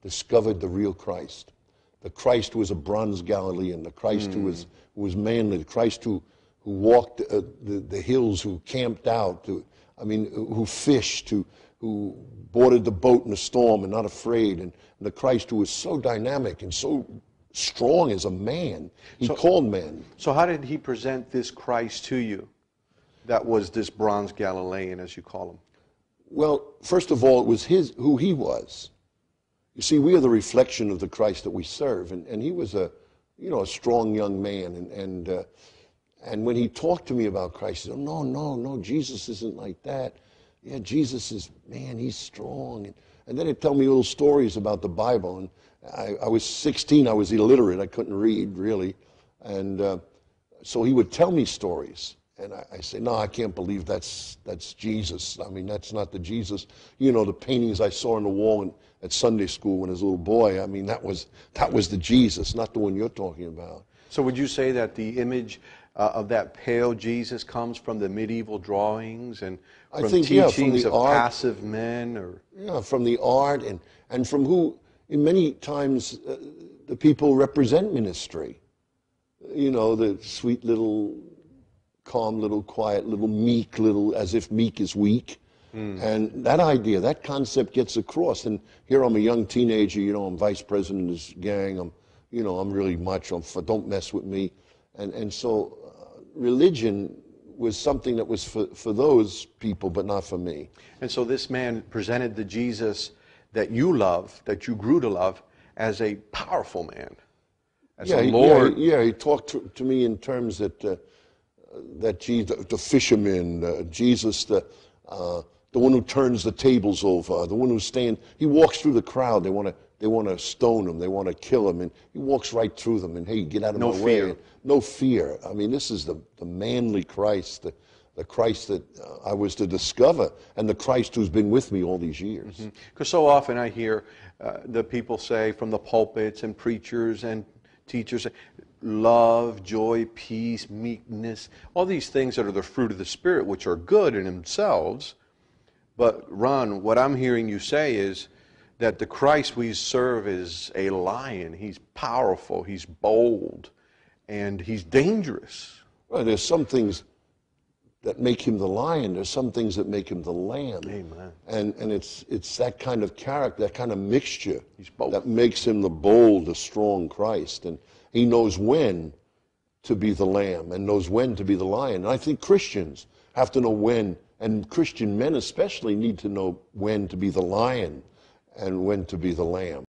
discovered the real Christ. The Christ who was a bronze Galilean, the Christ who was manly, the Christ who walked the hills, who camped out, who fished, who boarded the boat in a storm and not afraid, and the Christ who was so dynamic and so strong as a man. He called men. So how did he present this Christ to you that was this bronze Galilean, as you call him? Well, first of all, it was who he was. You see, we are the reflection of the Christ that we serve, and he was a strong young man, and when he talked to me about Christ, he said, no, Jesus isn't like that. Yeah, Jesus is, man, he's strong. And then he'd tell me little stories about the Bible, and I was 16, I was illiterate, I couldn't read, really, and so he would tell me stories, and I say, no, I can't believe that's Jesus. I mean, that's not the Jesus. The paintings I saw on the wall at Sunday school when I was a little boy, I mean, that was the Jesus, not the one you're talking about. So would you say that the image of that pale Jesus comes from the medieval drawings and from teachings of art, passive men? Yeah, from the art and from who, in many times, the people represent ministry. The sweet little, calm little, quiet little, meek little, as if meek is weak. And that idea, that concept gets across. And here I'm a young teenager, I'm vice president of this gang, I'm really macho, don't mess with me. And so religion was something that was for those people, but not for me. And so this man presented the Jesus that you love, that you grew to love, as a powerful man, as a Lord. Yeah, he talked to me in terms that Jesus, the fisherman, Jesus, the one who turns the tables over, the one who's he walks through the crowd. They want to stone him. They want to kill him. And he walks right through them. And, hey, get out of my way. No fear. I mean, this is the manly Christ, the Christ that I was to discover, and the Christ who's been with me all these years. Because so often I hear the people say from the pulpits and preachers and teachers, love, joy, peace, meekness, all these things that are the fruit of the Spirit, which are good in themselves. But Ron, what I'm hearing you say is that the Christ we serve is a lion. He's powerful, he's bold, and he's dangerous. Well, there's some things that make him the lion. There's some things that make him the lamb. Amen. And it's that kind of character, that kind of mixture that makes him the bold, the strong Christ. And he knows when to be the lamb and knows when to be the lion. And I think Christians have to know when, and Christian men especially need to know when to be the lion and when to be the lamb.